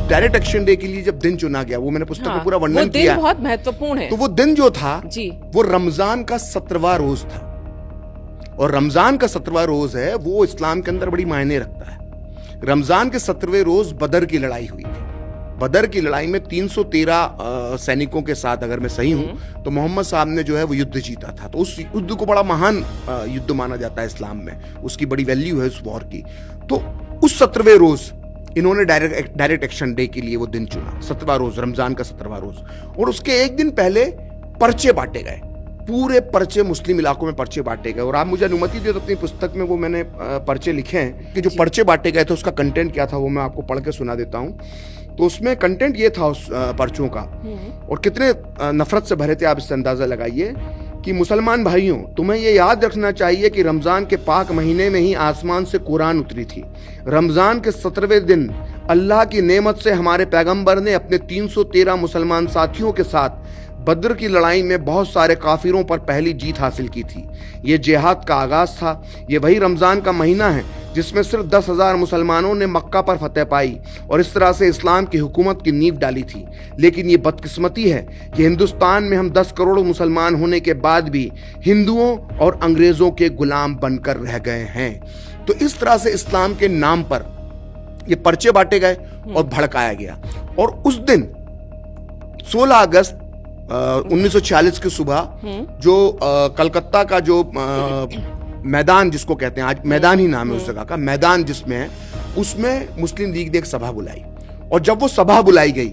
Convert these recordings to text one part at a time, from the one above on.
Direct action day के लिए जब दिन चुना गया, वो मैंने पुस्तक में पूरा वर्णन किया, बहुत महत्वपूर्ण है। तो वो दिन जो था जी, वो रमजान का 17वां रोज था, और रमजान का 17वां रोज है वो इस्लाम के अंदर बड़ी मायने रखता है। रमजान के 17वें रोज बदर की लड़ाई हुई थी। बदर की लड़ाई में 313 सैनिकों के साथ, अगर मैं सही हूं, तो मोहम्मद साहब ने जो है वो युद्ध जीता था। तो उस युद्ध को बड़ा महान युद्ध माना जाता है इस्लाम में, उसकी बड़ी वैल्यू है उस वॉर की। तो उस 17वें रोज इन्होंने डायरेक्ट एक्शन डे के लिए वो दिन चुना, 17वां रोज, रमजान का 17वां रोज। और उसके एक दिन पहले पर्चे बांटे गए, पूरे पर्चे मुस्लिम इलाकों में पर्चे बांटे गए। और आप मुझे अनुमति दे तो अपनी पुस्तक में वो मैंने पर्चे लिखे हैं कि जो पर्चे बांटे गए थे उसका कंटेंट क्या था, वो मैं आपको पढ़ के सुना देता हूं। तो उसमें कंटेंट ये था उस पर्चों का, और कितने नफरत से भरे थे आप इससे अंदाजा लगाइए कि मुसलमान भाइयों, तुम्हें ये याद रखना चाहिए कि रमजान के पाक महीने में ही आसमान से कुरान उतरी थी। रमजान के 17वें दिन अल्लाह की नेमत से हमारे पैगंबर ने अपने 313 मुसलमान साथियों के साथ बद्र की लड़ाई में बहुत सारे काफिरों पर पहली जीत हासिल की थी। ये जिहाद का आगाज था। ये वही रमजान का महीना है जिसमें सिर्फ 10,000 मुसलमानों ने मक्का पर फतेह पाई और इस तरह से इस्लाम की हुकूमत की नींव डाली थी। लेकिन ये बदकिस्मती है कि हिंदुस्तान में हम 10 करोड़ मुसलमान होने के बाद भी हिंदुओं और अंग्रेजों के गुलाम बनकर रह गए हैं। तो इस तरह से इस्लाम के नाम पर ये पर्चे बांटे गए और भड़काया गया। और उस दिन 16 अगस्त 1946 की सुबह जो कलकत्ता का जो मैदान जिसको कहते हैं, आज मैदान ही नाम है उस जगह का, मैदान जिसमें है, उसमें मुस्लिम लीग ने एक सभा बुलाई। और जब वो सभा बुलाई गई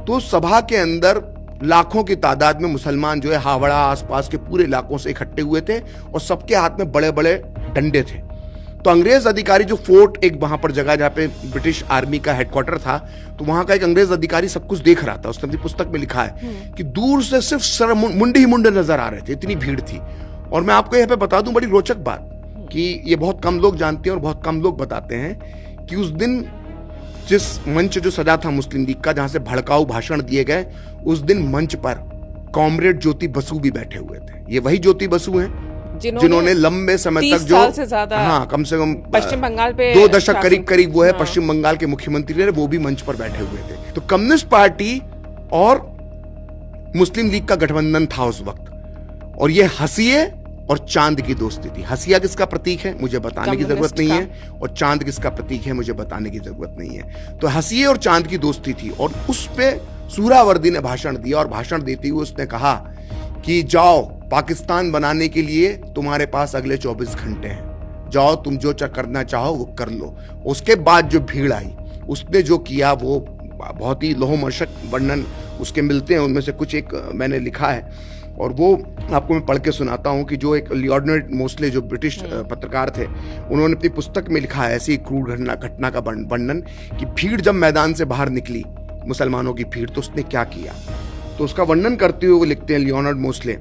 तो सभा के अंदर लाखों की तादाद में मुसलमान जो है हावड़ा आसपास के पूरे इलाकों से इकट्ठे हुए थे और सबके हाथ में बड़े बड़े डंडे थे। तो अंग्रेज अधिकारी जो फोर्ट, एक वहां पर जगह जहां पे ब्रिटिश आर्मी का हेडक्वार्टर था, तो वहां का एक अंग्रेज अधिकारी सब कुछ देख रहा था। उसने अपनी पुस्तक में लिखा है कि दूर से सिर्फ सर मुंडे ही मुंडे नजर आ रहे थे, इतनी भीड़ थी। और मैं आपको यहाँ पे बता दूं बड़ी रोचक बात कि ये बहुत कम लोग जानते हैं और बहुत कम लोग बताते हैं कि उस दिन जिस मंच जो सजा था मुस्लिम लीग का, जहां से भड़काऊ भाषण दिए गए, उस दिन मंच पर कॉमरेड ज्योति बसु भी बैठे हुए थे। ये वही ज्योति बसु हैं जिन्होंने लंबे समय तक, जो कम से कम पश्चिम बंगाल पे 2 दशक करीब वो है, पश्चिम बंगाल के मुख्यमंत्री रहे, वो भी मंच पर बैठे हुए थे। तो कम्युनिस्ट पार्टी और मुस्लिम लीग का गठबंधन था उस वक्त, और ये हंसिए और चांद की दोस्ती थी। हंसिया किसका प्रतीक है मुझे बताने की जरूरत नहीं है, और चांद किसका प्रतीक है मुझे बताने की जरूरत नहीं है। तो हंसिए और चांद की दोस्ती थी। और उस पे सूरावर्दी ने भाषण दिया, और भाषण देते हुए उसने कहा कि जाओ, पाकिस्तान बनाने के लिए तुम्हारे पास अगले 24 घंटे हैं, जाओ तुम जो करना चाहो वो कर लो। उसके बाद जो भीड़ आई, उसने जो किया वो बहुत ही लोमहर्षक वर्णन उसके मिलते हैं। उनमें से कुछ एक मैंने लिखा है और वो आपको मैं पढ़ के सुनाता हूँ कि जो एक लियोनार्ड मोस्ले जो ब्रिटिश पत्रकार थे, उन्होंने अपनी पुस्तक में लिखा है ऐसी क्रूर घटना का वर्णन कि भीड़ जब मैदान से बाहर निकली, मुसलमानों की भीड़, तो उसने क्या किया। तो उसका वर्णन करते हुए वो लिखते हैं लियोनार्ड मोस्ले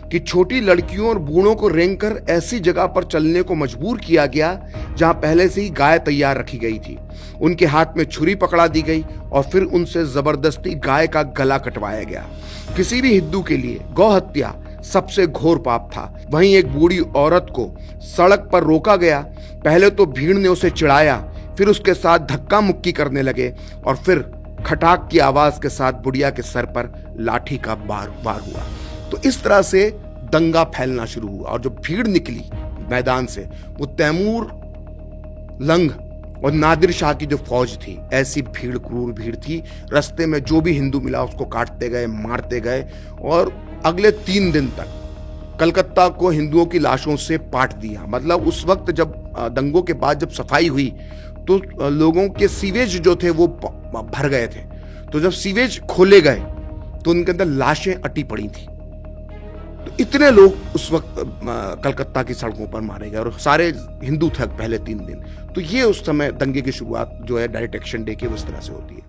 कि छोटी लड़कियों और बूढ़ों को रेंग कर ऐसी जगह पर चलने को मजबूर किया गया जहां पहले से ही गाय तैयार रखी गई थी। उनके हाथ में छुरी पकड़ा दी गई और फिर उनसे जबरदस्ती गाय का गला कटवाया गया। किसी भी हिंदू के लिए गौ हत्या सबसे घोर पाप था। वहीं एक बूढ़ी औरत को सड़क पर रोका गया। पहले तो भीड़ ने उसे चिढ़ाया, फिर उसके साथ धक्का मुक्की करने लगे और फिर खटाक की आवाज के साथ बुढ़िया के सर पर लाठी का वार हुआ। तो इस तरह से दंगा फैलना शुरू हुआ। और जो भीड़ निकली मैदान से, वो तैमूर लंग और नादिर शाह की जो फौज थी, ऐसी भीड़, क्रूर भीड़ थी। रास्ते में जो भी हिंदू मिला उसको काटते गए, मारते गए, और अगले 3 दिन तक कलकत्ता को हिंदुओं की लाशों से पाट दिया। मतलब उस वक्त जब दंगों के बाद जब सफाई हुई तो लोगों के सीवेज जो थे वो भर गए थे। तो जब सीवेज खोले गए तो उनके अंदर लाशें अटी पड़ी थी। तो इतने लोग उस वक्त कलकत्ता की सड़कों पर मारे गए, और सारे हिंदू थे पहले 3 दिन। तो ये उस समय दंगे की शुरुआत जो है डायरेक्ट एक्शन डे की उस तरह से होती है।